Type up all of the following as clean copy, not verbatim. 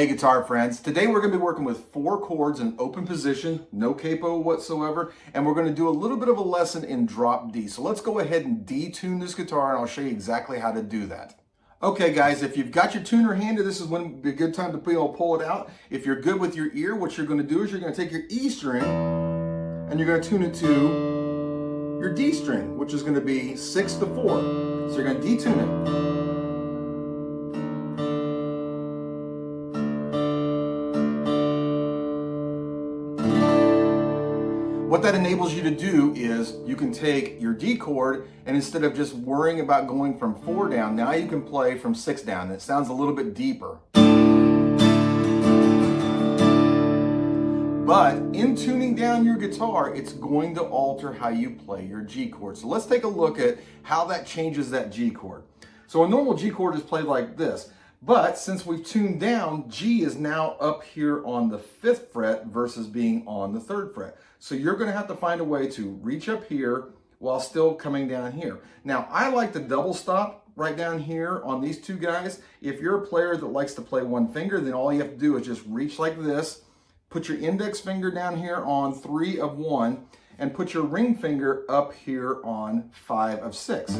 Hey guitar friends, today we're going to be working with 4 chords in open position, no capo whatsoever, and we're going to do a little bit of a lesson in drop D. So let's go ahead and detune this guitar and I'll show you exactly how to do that. Okay guys, if you've got your tuner handy, this is when it would be a good time to pull it out. If you're good with your ear, what you're going to do is you're going to take your E string and you're going to tune it to your D string, which is going to be 6 to 4. So you're going to detune it. What that enables you to do is you can take your D chord and instead of just worrying about going from 4 down, now you can play from 6 down. And it sounds a little bit deeper. But in tuning down your guitar, it's going to alter how you play your G chord. So let's take a look at how that changes that G chord. So a normal G chord is played like this. But since we've tuned down, G is now up here on the 5th fret versus being on the 3rd fret. So you're going to have to find a way to reach up here while still coming down here. Now, I like to double stop right down here on these two guys. If you're a player that likes to play one finger, then all you have to do is just reach like this, put your index finger down here on 3 of 1, and put your ring finger up here on 5 of 6.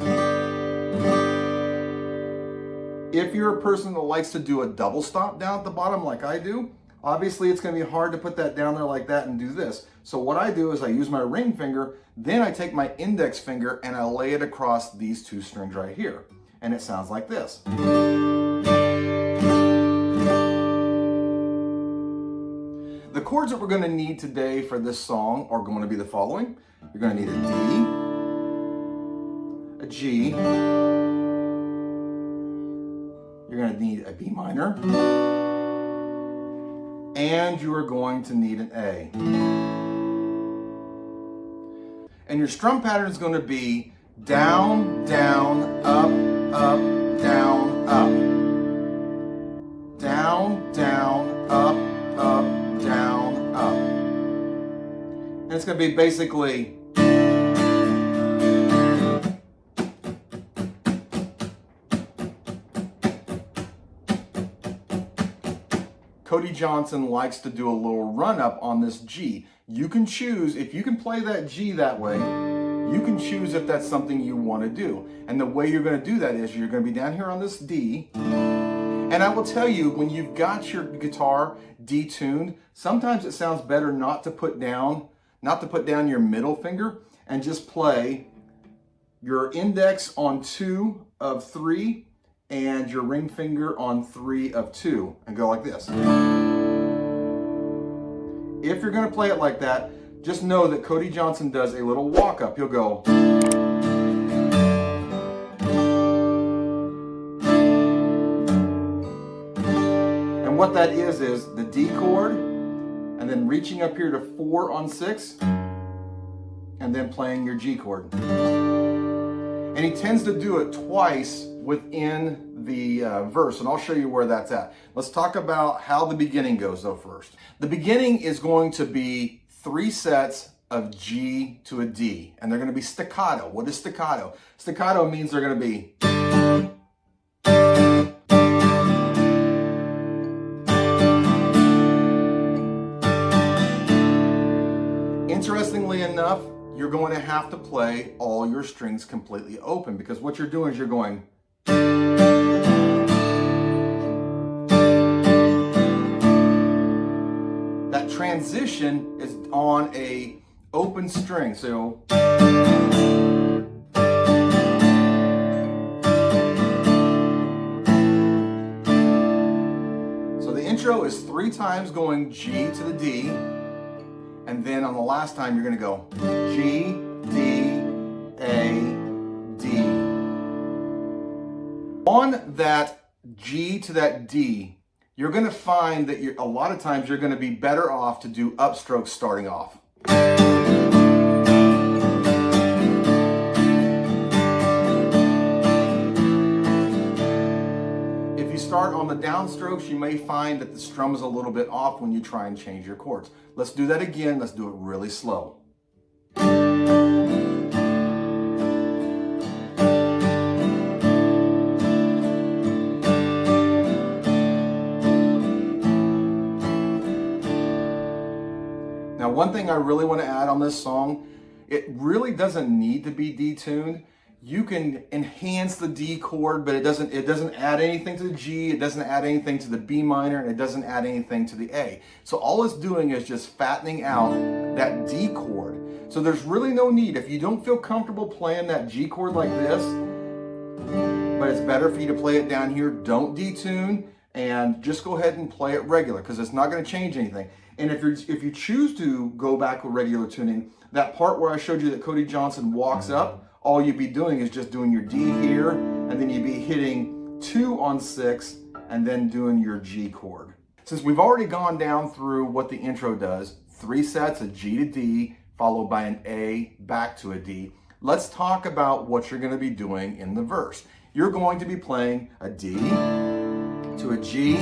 If you're a person that likes to do a double stop down at the bottom like I do, obviously it's going to be hard to put that down there like that and do this. So what I do is I use my ring finger, then I take my index finger and I lay it across these 2 strings right here. And it sounds like this. The chords that we're going to need today for this song are going to be the following. You're going to need a D, a G, you're going to need a B minor, and you are going to need an A. And your strum pattern is going to be down, down, up, up, down, up. Down, down, up, up, down, up. And it's going to be basically Cody Johnson likes to do a little run up on this G. You can choose, if you can play that G that way, you can choose if that's something you want to do. And the way you're going to do that is you're going to be down here on this D. And I will tell you, when you've got your guitar detuned, sometimes it sounds better not to put down your middle finger and just play your index on 2 of 3 and your ring finger on 3 of 2 and go like this. If you're going to play it like that, just know that Cody Johnson does a little walk up. He'll go. And what that is the D chord and then reaching up here to 4 on 6 and then playing your G chord. And he tends to do it twice within the verse, and I'll show you where that's at. Let's talk about how the beginning goes though first. The beginning is going to be 3 sets of G to a D, and they're going to be staccato. What is staccato? Staccato means they're going to be interestingly enough, you're going to have to play all your strings completely open because what you're doing is you're going. That transition is on a open string, so. So the intro is 3 times going G to the D. And then on the last time, you're going to go G, D, A, D. On that G to that D, you're going to find that a lot of times you're going to be better off to do upstrokes starting off. If you start on the downstrokes, you may find that the strum is a little bit off when you try and change your chords. Let's do that again. Let's do it really slow. Now, one thing I really want to add on this song, it really doesn't need to be detuned. You can enhance the D chord, but it doesn't add anything to the G, it doesn't add anything to the B minor, and it doesn't add anything to the A. So all it's doing is just fattening out that D chord. So there's really no need, if you don't feel comfortable playing that G chord like this, but it's better for you to play it down here, don't detune, and just go ahead and play it regular, because it's not going to change anything. And if you choose to go back with regular tuning, that part where I showed you that Cody Johnson walks up, all you'd be doing is just doing your D here, and then you'd be hitting 2 on 6, and then doing your G chord. Since we've already gone down through what the intro does, 3 sets of G to D, followed by an A back to a D, let's talk about what you're going to be doing in the verse. You're going to be playing a D to a G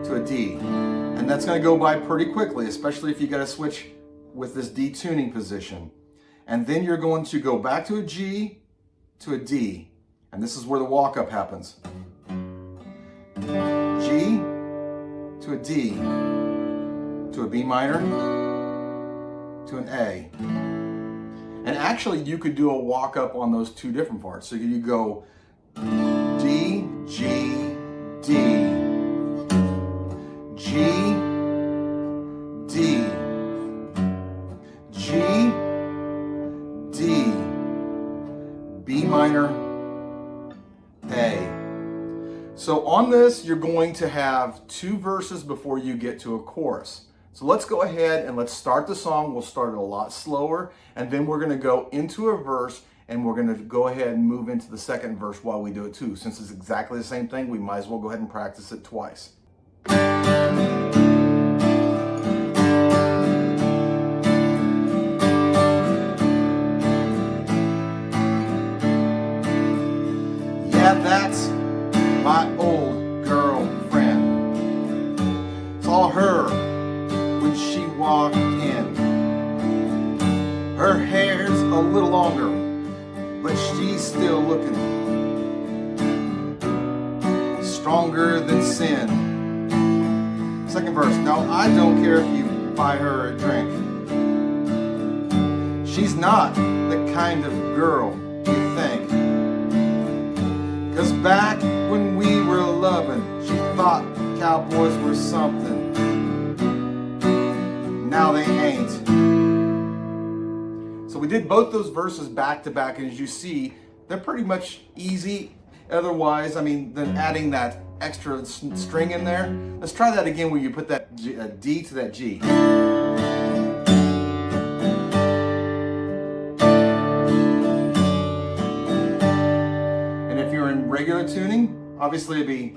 to a D, and that's going to go by pretty quickly, especially if you got to switch with this detuning position. And then you're going to go back to a G to a D, and this is where the walk up happens. G to a D to a B minor to an A. And actually you could do a walk up on those 2 different parts. So you go D, G, D, G, D, G, D, B minor, A. So on this, you're going to have 2 verses before you get to a chorus. So let's go ahead and let's start the song. We'll start it a lot slower, and then we're going to go into a verse, and we're going to go ahead and move into the second verse while we do it too. Since it's exactly the same thing, we might as well go ahead and practice it twice. That's my old girlfriend. Saw her when she walked in. Her hair's a little longer, but she's still looking stronger than sin. Second verse. Now I don't care if you buy her a drink. She's not the kind of girl you think. 'Cause back when we were loving, she thought cowboys were something. Now they ain't. So we did both those verses back to back, and as you see, they're pretty much easy. Otherwise, I mean, than adding that extra string in there. Let's try that again where you put that D to that G. Regular tuning, obviously it'd be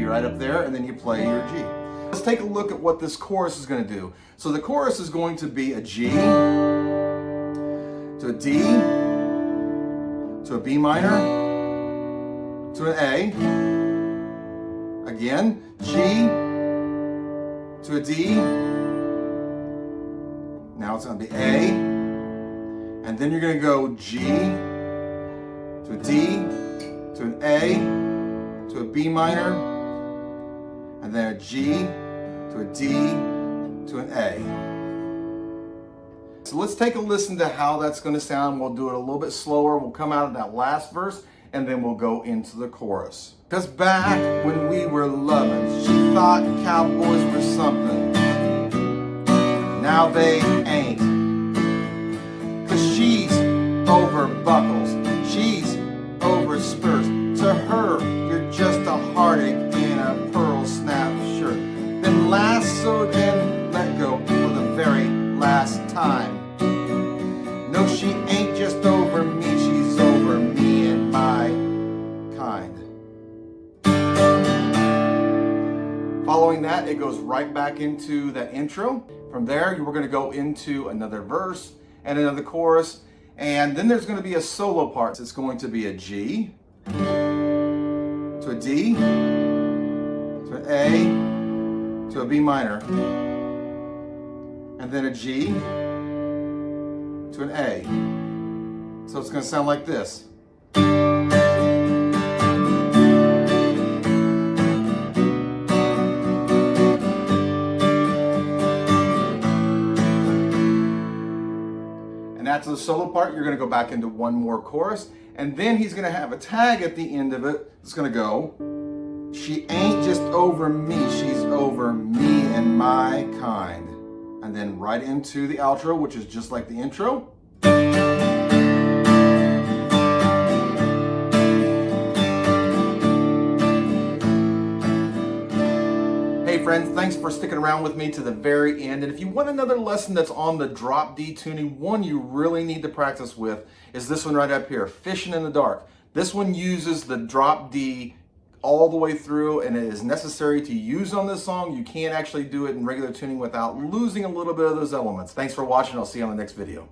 right up there, and then you play your G. Let's take a look at what this chorus is going to do. So the chorus is going to be a G to a D to a B minor to an A, again G to a D, now it's going to be A, and then you're going to go G to a D, to an A, to a B minor, and then a G, to a D, to an A. So let's take a listen to how that's going to sound. We'll do it a little bit slower. We'll come out of that last verse, and then we'll go into the chorus. 'Cause back when we were loving, she thought cowboys were something. Now they ain't. 'Cause she's over buckles. She's over spurs. To her, you're just a heartache in a pearl snap shirt. Then lassoed and let go for the very last time. No, she ain't just over me, she's over me and my kind. Following that, it goes right back into that intro. From there, we're going to go into another verse and another chorus. And then there's going to be a solo part. It's going to be a G to a D to an A to a B minor, and then a G to an A. So it's going to sound like this. to the solo part, you're gonna go back into one more chorus, and then he's gonna have a tag at the end of it. It's gonna go, she ain't just over me, she's over me and my kind. And then right into the outro, which is just like the intro. Hey friends, thanks for sticking around with me to the very end. And if you want another lesson that's on the drop D tuning, one you really need to practice with is this one right up here, Fishing in the Dark. This one uses the drop D all the way through, and it is necessary to use on this song. You can't actually do it in regular tuning without losing a little bit of those elements. Thanks for watching. I'll see you on the next video.